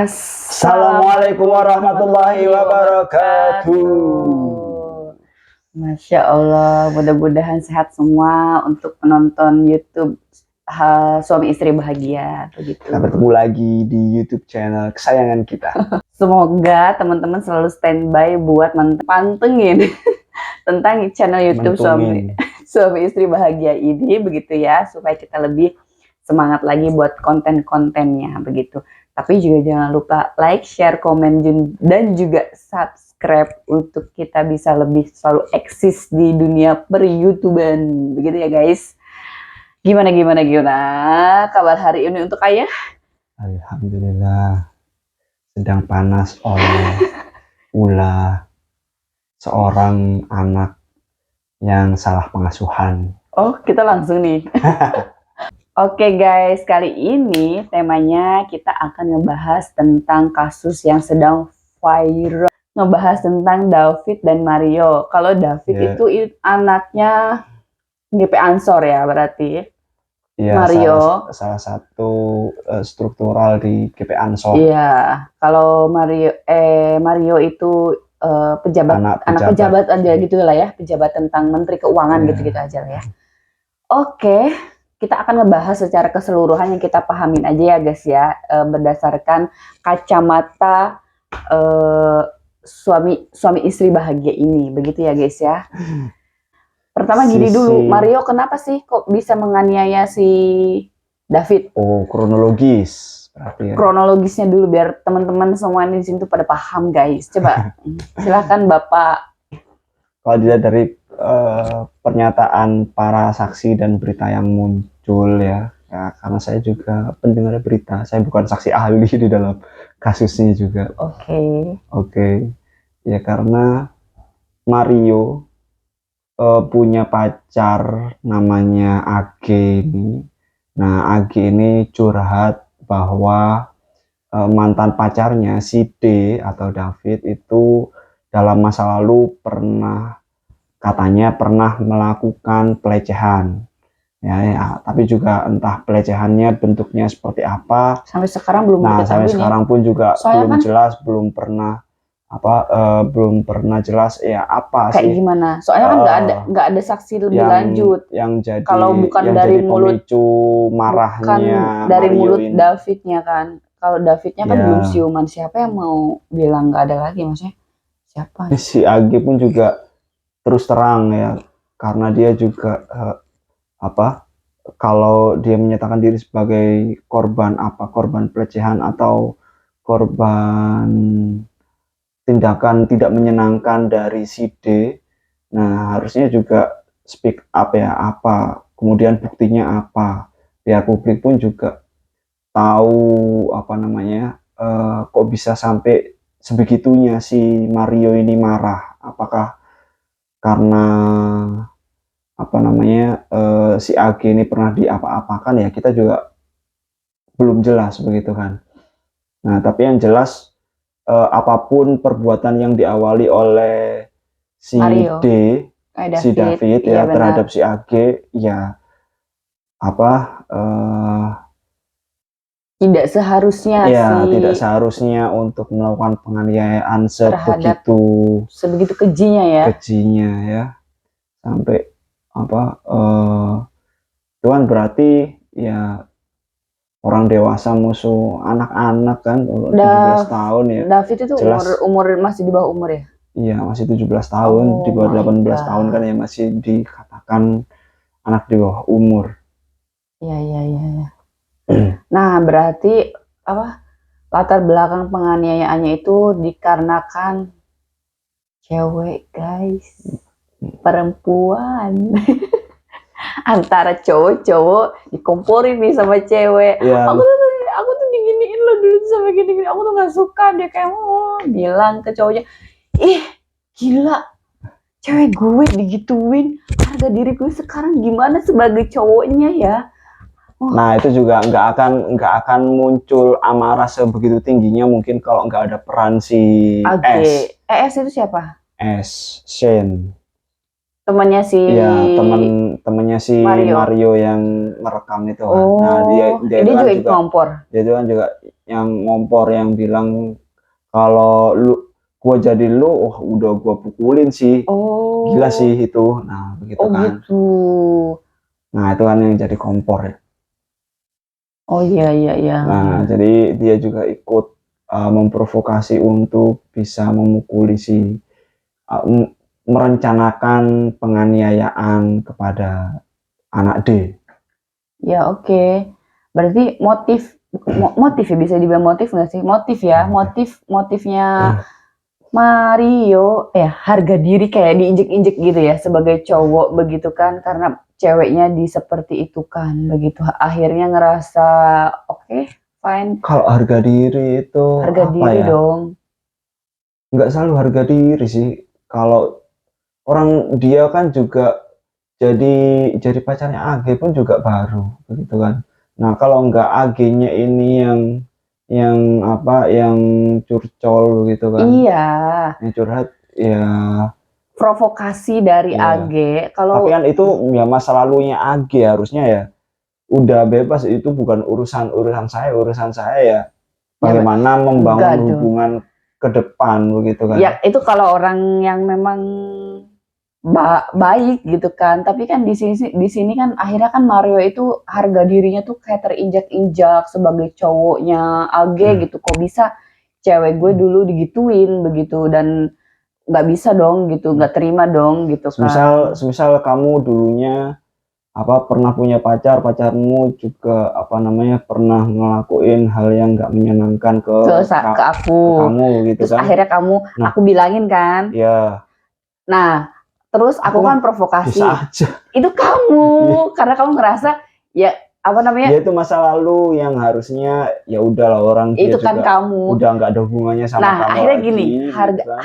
Assalamualaikum warahmatullahi wabarakatuh. Masya Allah, mudah-mudahan sehat semua untuk penonton YouTube Suami Istri Bahagia begitu. Kita bertemu lagi di YouTube channel kesayangan kita. Semoga teman-teman selalu standby buat pantengin tentang channel YouTube Suami Istri Bahagia ini begitu ya, supaya kita lebih semangat lagi buat konten-kontennya begitu. Tapi juga jangan lupa like, share, komen, dan juga subscribe untuk kita bisa lebih selalu eksis di dunia per-YouTuben. Begitu ya guys. Gimana kabar hari ini untuk Ayah? Alhamdulillah. Sedang panas oleh ulah seorang anak yang salah pengasuhan. Oh, kita langsung nih. Oke guys, kali ini temanya kita akan ngebahas tentang kasus yang sedang viral. Ngebahas tentang David dan Mario. Kalau David itu anaknya GP Ansor ya berarti. Iya, Mario salah satu struktural di GP Ansor. Iya, kalau Mario itu anak pejabat aja gitu lah ya, pejabat tentang Menteri Keuangan gitu-gitu aja lah ya. Oke. Kita akan ngebahas secara keseluruhan yang kita pahamin aja ya guys ya, berdasarkan kacamata suami istri bahagia ini, begitu ya guys ya. Pertama gini dulu, Mario kenapa sih kok bisa menganiaya si David? Oh, kronologis berarti ya. Kronologisnya dulu biar teman-teman semua di sini tuh pada paham guys. Coba silakan Bapak. Kalau dilihat dari pernyataan para saksi dan berita yang muncul ya, karena saya juga pendengar berita, saya bukan saksi ahli di dalam kasusnya juga. Oke. Ya karena Mario punya pacar namanya AG ini. Nah AG ini curhat bahwa mantan pacarnya si D atau David itu dalam masa lalu katanya pernah melakukan pelecehan ya, tapi juga entah pelecehannya bentuknya seperti apa sampai sekarang belum diketahui. Sampai sekarang pun juga belum jelas, belum pernah jelas ya apa kayak sih gimana, soalnya kan nggak ada saksi lebih lanjut yang jadi kalau bukan yang dari jadi mulut marahnya dari Mario mulut ini. Davidnya kan, kalau Davidnya kan belum siuman, siapa yang mau bilang nggak ada lagi, maksudnya siapa? Si Agi pun juga terus terang ya, karena dia juga kalau dia menyatakan diri sebagai korban pelecehan atau korban tindakan tidak menyenangkan dari si D, nah harusnya juga speak up ya, apa kemudian buktinya apa, biar publik pun juga tahu kok bisa sampai sebegitunya si Mario ini marah. Apakah karena si AG ini pernah diapa-apakan ya, kita juga belum jelas begitu kan. Nah tapi yang jelas apapun perbuatan yang diawali oleh si Mario, si David ya terhadap si AG ya tidak seharusnya tidak seharusnya untuk melakukan penganiayaan sebegitu kejinya ya, sampai itu kan berarti ya orang dewasa musuh anak-anak kan, 17 tahun ya. David itu umur masih di bawah umur ya? Iya, masih 17 tahun, di bawah 18 tahun kan ya, masih dikatakan anak di bawah umur. Iya. Nah, berarti latar belakang penganiayaannya itu dikarenakan cewek, guys. Perempuan. Antara cowok dikomporin nih sama cewek. Aku tuh diginiin lo dulu sama gini-gini. Aku tuh gak suka, dia kayak bilang ke cowoknya, ih gila, cewek gue digituin, harga diri gue sekarang gimana sebagai cowoknya ya. Nah itu juga nggak akan muncul amarah sebegitu tingginya mungkin kalau nggak ada peran si S. ES itu siapa? S. Shane. Temannya si Iya, temennya si Mario. Mario yang merekam itu kan. Nah, dia Oh, dia dia itu kan juga ikut juga ngompor. dia itu kan juga yang ngompor yang bilang kalau gua jadi lu, wah udah gua pukulin sih. Gila Oh, sih itu. Nah, begitu oh kan. gitu. Nah, itu kan yang jadi kompor ya. Oh iya iya iya. Nah, jadi dia juga ikut memprovokasi untuk bisa memukuli si merencanakan penganiayaan kepada anak D. Ya oke. Berarti motif ya, bisa dibilang motif nggak sih? Motif ya, motifnya Mario ya, harga diri kayak diinjek-injek gitu ya sebagai cowok begitu kan, karena ceweknya seperti itu kan begitu, akhirnya ngerasa oke, fine, Kalau harga diri itu harga apa diri ya? dong. Nggak selalu harga diri sih. Kalau orang dia kan juga jadi pacarnya AG pun juga baru begitu kan. Nah, kalau nggak AG-nya ini yang apa yang curcol begitu kan, Iya, yang curhat ya. provokasi dari Ya, AG tapi kalau kan itu ya masa lalunya AG harusnya ya udah bebas, itu bukan urusan saya ya ya bagaimana enggak membangun dong. hubungan ke depan begitu kan. Ya itu kalau orang yang memang baik gitu kan, tapi kan di sini kan akhirnya kan Mario itu harga dirinya tuh kayak terinjak-injak sebagai cowoknya AG Nah, gitu, kok bisa cewek gue dulu digituin begitu, dan nggak bisa dong gitu, nggak terima dong gitu semisal kan, semisal kamu dulunya apa pernah punya pacarmu juga apa namanya pernah ngelakuin hal yang nggak menyenangkan ke ke aku, ke kamu gitu terus kan. akhirnya Nah, aku bilangin kan, ya nah terus aku aku mah kan bisa provokasi, aja. itu kamu karena kamu ngerasa ya apa Ya namanya, itu masa lalu yang harusnya ya udahlah, orang dia itu kan juga kamu. udah nggak ada hubungannya sama Nah, kamu akhirnya gini, lagi gitu kan.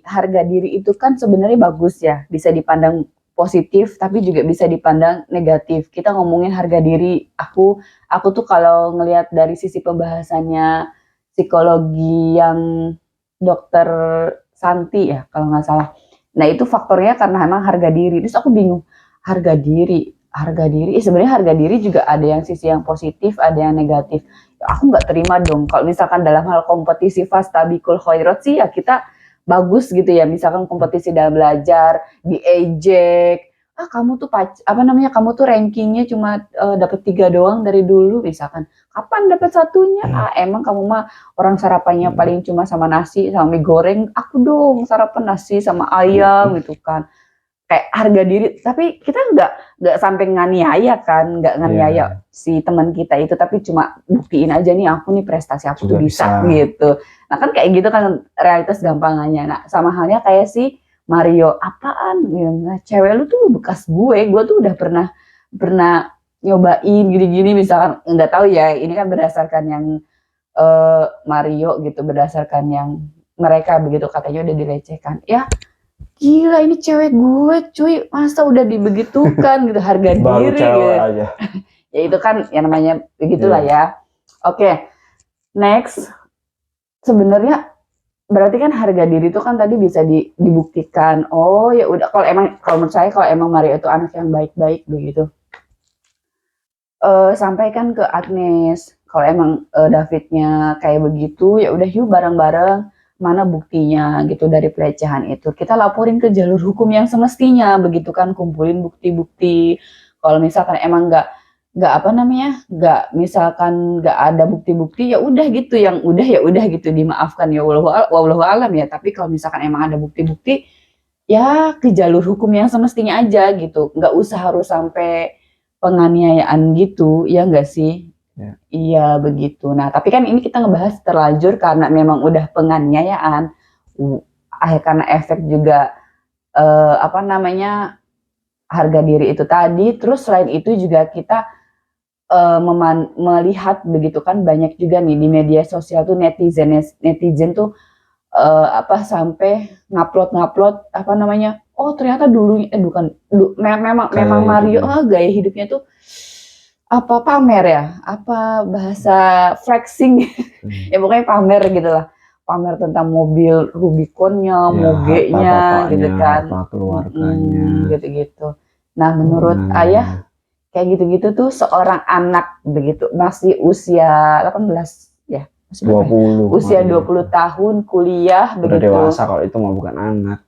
harga diri itu kan sebenarnya bagus ya, bisa dipandang positif, tapi juga bisa dipandang negatif. Kita ngomongin harga diri, aku tuh kalau ngelihat dari sisi pembahasannya psikologi yang dokter Santi ya, kalau nggak salah. Nah, itu faktornya karena emang harga diri. Terus aku bingung, harga diri, sebenarnya harga diri juga ada yang sisi yang positif, ada yang negatif. Aku nggak terima dong kalau misalkan dalam hal kompetisi fastabikul khairat sih ya kita bagus gitu ya, misalkan kompetisi dalam belajar diejek, kamu tuh apa namanya, kamu tuh rankingnya cuma dapat 3 doang dari dulu misalkan, kapan dapat satunya, emang kamu mah orang sarapannya paling cuma sama nasi sama mie goreng, aku dong sarapan nasi sama ayam gitu kan, kayak harga diri, tapi kita nggak sampai nganiaya kan, nggak nganiaya Iya, si teman kita itu, tapi cuma buktiin aja nih aku nih prestasi aku tuh juga bisa. bisa gitu. Nah kan kayak gitu kan realitas gampangannya. Nah sama halnya kayak si Mario, apaan gitu. Nah, cewek lu tuh bekas gue tuh udah pernah pernah nyobain gini-gini misalkan, nggak tahu ya ini kan berdasarkan yang Mario gitu, berdasarkan yang mereka begitu katanya udah dilecehkan ya. Gila ini cewek gue cuy, masa udah dibegitukan gitu, harga Baru diri cewek gitu. aja. Ya itu kan yang namanya begitulah Iya. ya. Oke, next. Sebenarnya berarti kan harga diri itu kan tadi bisa dibuktikan. Oh ya udah, kalau menurut saya kalau emang Mario itu anak yang baik-baik begitu. Sampaikan ke Agnes kalau emang Davidnya kayak begitu, ya udah yuk bareng-bareng, mana buktinya gitu dari pelecehan itu, kita laporin ke jalur hukum yang semestinya begitu kan, kumpulin bukti-bukti. Kalau misalkan emang nggak apa namanya, nggak misalkan nggak ada bukti-bukti, ya udah gitu, yang udah ya udah gitu, dimaafkan ya wallahu alam ya. Tapi kalau misalkan emang ada bukti-bukti, ya ke jalur hukum yang semestinya aja gitu, nggak usah harus sampai penganiayaan gitu, ya nggak sih? Ya. Iya begitu. Nah tapi kan ini kita ngebahas terlanjur karena memang udah penganiayaan, karena efek juga apa namanya, harga diri itu tadi. Terus selain itu juga kita melihat begitu kan, banyak juga nih di media sosial tuh netizen netizen tuh apa sampai ngupload apa namanya, oh ternyata dulu bukan memang Gaya Mario hidupnya. gaya hidupnya tuh apa pamer ya, apa bahasa flexing ya pokoknya pamer gitu lah, pamer tentang mobil Rubiconnya, Ya, mogenya harta gitu bapaknya, kan. harta keluarganya. Gitu-gitu. Nah, menurut ayah kayak gitu-gitu tuh seorang anak begitu masih usia 18 ya, masih berapa ya? 20. Usia Maria. 20 tahun kuliah Udah begitu. dewasa kalau itu mah bukan anak.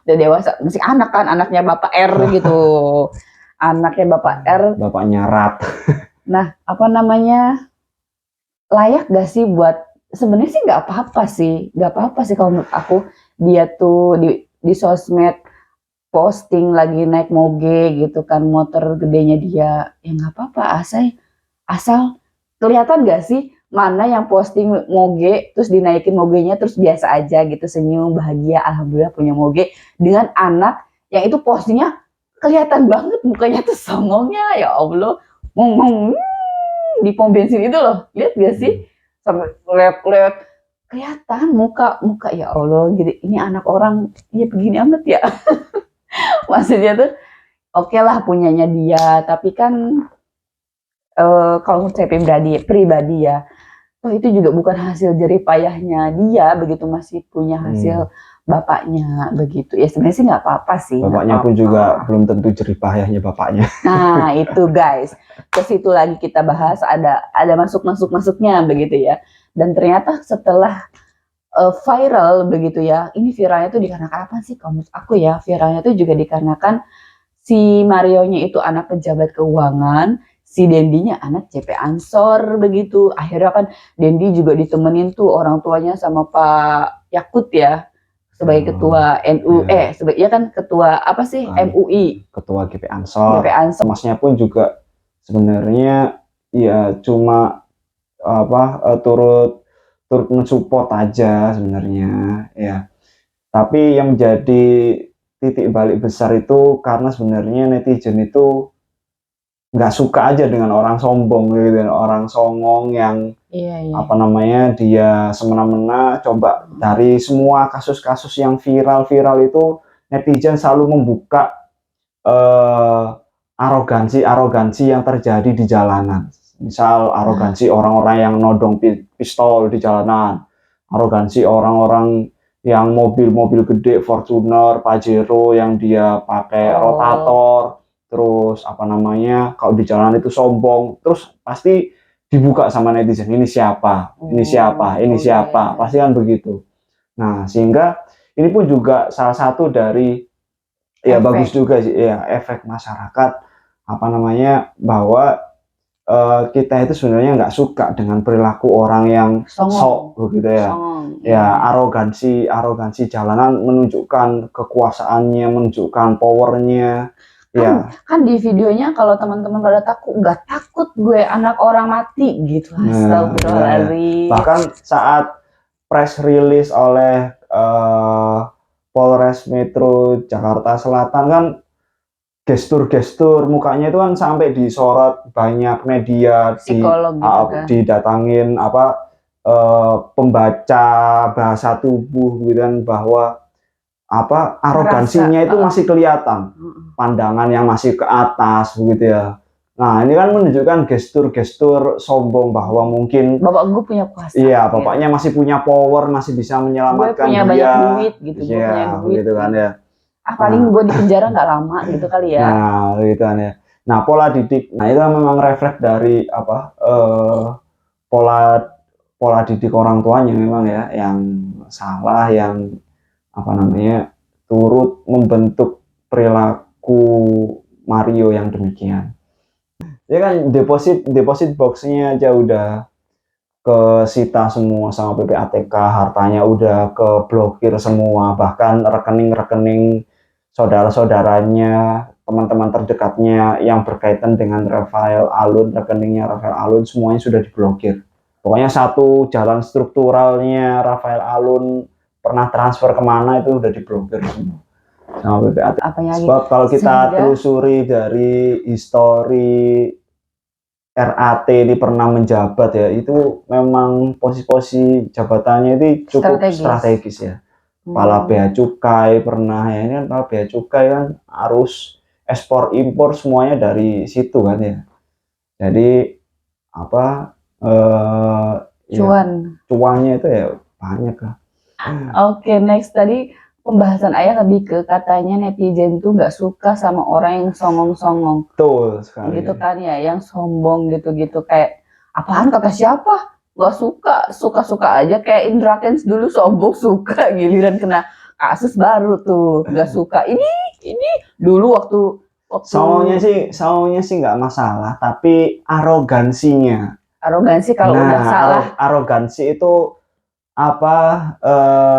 Udah dewasa, masih anak kan, anaknya Bapak R gitu. Anaknya Bapak R. Bapaknya Rat. Nah, apa namanya? Layak gak sih buat, sebenarnya sih nggak apa-apa sih, nggak apa-apa sih kalau menurut aku, dia tuh di sosmed posting lagi naik moge gitu kan, motor gedenya dia, ya nggak apa-apa, asal kelihatan gak sih mana yang posting moge terus dinaikin mogenya terus biasa aja gitu, senyum bahagia alhamdulillah punya moge, dengan anak yang itu postingnya kelihatan banget mukanya tuh songongnya, ya Allah, ngomong di pom bensin itu loh, lihat gak sih sampai lihat kelihatan muka ya Allah, jadi ini anak orang ya begini amat ya. Maksudnya tuh oke lah punyanya dia, tapi kan kalau saya pribadi ya, oh itu juga bukan hasil jerih payahnya dia begitu, masih punya hasil bapaknya begitu ya, sebenarnya sih nggak apa-apa sih. Bapaknya pun juga belum tentu jerih payahnya bapaknya. Nah itu guys, ke situ lagi kita bahas, ada masuknya begitu ya, dan ternyata setelah viral begitu ya, ini viralnya tuh dikarenakan apa sih kamu aku ya, viralnya tuh juga dikarenakan si Mario-nya itu anak pejabat keuangan, si Dendinya anak CP Ansor begitu. Akhirnya kan Dendi juga ditemenin tuh orang tuanya sama Pak Yakut ya, sebagai ketua NU, sebagai ya kan ketua apa sih MUI, ketua GP Ansor. Masnya pun juga sebenarnya ya cuma turut mensupport aja sebenarnya ya. Tapi yang menjadi titik balik besar itu karena sebenarnya netizen itu nggak suka aja dengan orang sombong gitu, orang songong yang apa namanya, dia semena-mena coba dari semua kasus-kasus yang viral itu, netizen selalu membuka arogansi yang terjadi di jalanan. Misal arogansi orang-orang yang nodong pistol di jalanan, arogansi orang-orang yang mobil-mobil gede Fortuner, Pajero yang dia pakai rotator, terus apa namanya, kalau di jalanan itu sombong, terus pasti dibuka sama netizen, ini siapa, pasti kan begitu. Nah, sehingga ini pun juga salah satu dari ya bagus juga sih ya, efek masyarakat apa namanya, bahwa kita itu sebenarnya nggak suka dengan perilaku orang yang sok begitu ya. Ya arogansi jalanan, menunjukkan kekuasaannya, menunjukkan powernya. Ya kan di videonya kalau teman-teman pada nggak takut gue anak orang mati gitu. Astagfirullahaladzim. Bahkan saat press release oleh Polres Metro Jakarta Selatan kan, gestur mukanya itu kan sampai disorot banyak media, didatangin pembaca bahasa tubuh gitu kan, bahwa arogansinya itu masih kelihatan, pandangan yang masih ke atas begitu ya. Nah, ini kan menunjukkan gestur sombong bahwa mungkin bapak gue punya kuasa. Iya, bapaknya masih punya power, masih bisa menyelamatkan dia. Gue punya banyak duit gitu, gue punya duit gitu kan ya. Paling gue di penjara nggak lama gitu kali ya. Nah, gitu kan ya. Nah, pola didik, nah itu memang refleks dari pola didik orang tuanya memang ya, yang salah, yang apa namanya, turut membentuk perilaku Mario yang demikian. Ya kan, deposit boxnya aja udah kesita semua sama PPATK, hartanya udah keblokir semua, bahkan rekening saudara-saudaranya, teman-teman terdekatnya yang berkaitan dengan Rafael Alun, rekeningnya Rafael Alun semuanya sudah diblokir. Pokoknya satu jalan strukturalnya Rafael Alun pernah transfer kemana itu udah diblokir semua sama PPATK. Sebab kalau kita telusuri dari histori RAT ini pernah menjabat ya, itu memang posisi jabatannya itu cukup strategis ya. Kepala Bea Cukai pernah ya, ini kan Kepala Bea Cukai kan harus ekspor impor semuanya dari situ kan ya. Jadi cuannya itu ya banyak lah. Oke, next tadi pembahasan ayah lebih ke katanya netizen tuh nggak suka sama orang yang songong-songong. Betul sekali. Gitu kan ya, yang sombong gitu-gitu kayak apaan kata siapa? Gak suka aja kayak Indra Kents dulu sombong suka, giliran kena kasus baru tuh gak suka. Ini dulu waktu Songongnya sih nggak masalah, tapi arogansinya. arogansi kalau udah Nah, salah, arogansi itu apa?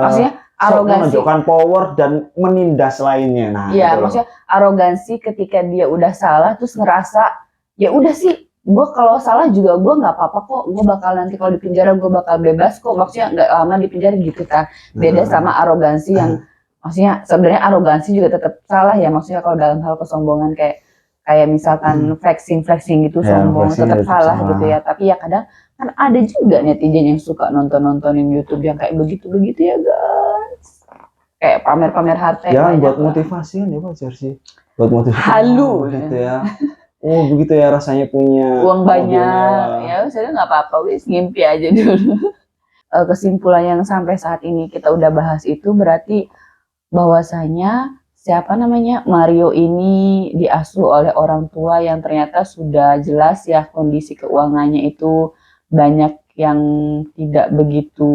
maksudnya Sok arogansi. menunjukkan power dan menindas lainnya. Nah, Iya, itu loh. maksudnya arogansi ketika dia udah salah terus ngerasa ya udah sih, gue kalau salah juga gue nggak apa-apa kok, gue bakal nanti kalau di penjara gue bakal bebas kok, maksudnya nggak lama di penjara gitu kan. Beda sama arogansi yang maksudnya sebenarnya arogansi juga tetap salah ya, maksudnya kalau dalam hal kesombongan kayak misalkan flexing gitu Ya, sombong flexing tetap itu salah salah. gitu ya. Tapi ya kadang kan ada juga netizen yang suka nontonin YouTube yang kayak begitu ya guys, kayak pamer-pamer harta Ya, yang banyak buat lah. motivasi kan ya wajar sih. Buat motivasi. Halu Gitu ya. Oh, begitu ya rasanya punya uang mobil banyak mewah. ya saya nggak apa-apa wis ngimpi aja dulu. Kesimpulan yang sampai saat ini kita udah bahas itu berarti bahwasanya siapa namanya Mario ini diasuh oleh orang tua yang ternyata sudah jelas ya kondisi keuangannya itu banyak yang tidak begitu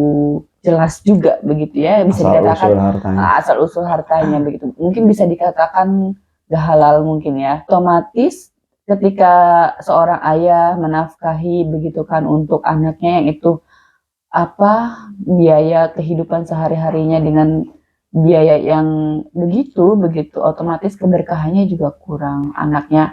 jelas juga begitu ya, bisa dikatakan Asal-usul hartanya. asal usul hartanya begitu, mungkin bisa dikatakan gak halal mungkin ya. Otomatis ketika seorang ayah menafkahi begitu kan untuk anaknya yang itu apa biaya kehidupan sehari-harinya dengan biaya yang begitu otomatis keberkahannya juga kurang, anaknya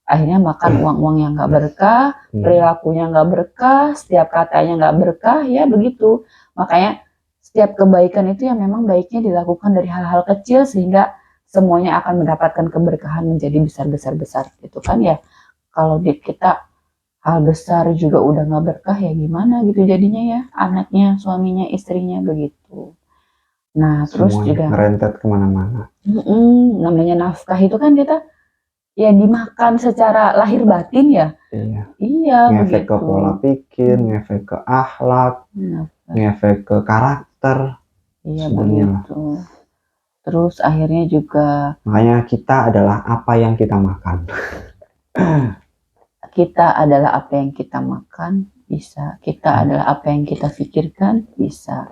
akhirnya makan uang-uang yang nggak berkah, perilakunya nggak berkah, setiap katanya nggak berkah ya begitu. Makanya setiap kebaikan itu yang memang baiknya dilakukan dari hal-hal kecil sehingga semuanya akan mendapatkan keberkahan menjadi besar gitu kan ya. Kalau di kita hal besar juga udah nggak berkah ya gimana gitu jadinya ya, anaknya, suaminya, istrinya begitu. Nah terus Semuanya juga ngerentet kemana-mana. namanya nafkah itu kan kita ya dimakan secara lahir batin ya. Iya. Iya Ngefek begitu. ke pola pikir, ngefek ke akhlak, ngefek ke karakter. Iya Semuanya lah. begitu. Terus akhirnya juga Makanya kita adalah apa yang kita makan. kita adalah apa yang kita makan, bisa. Kita adalah apa yang kita pikirkan, bisa.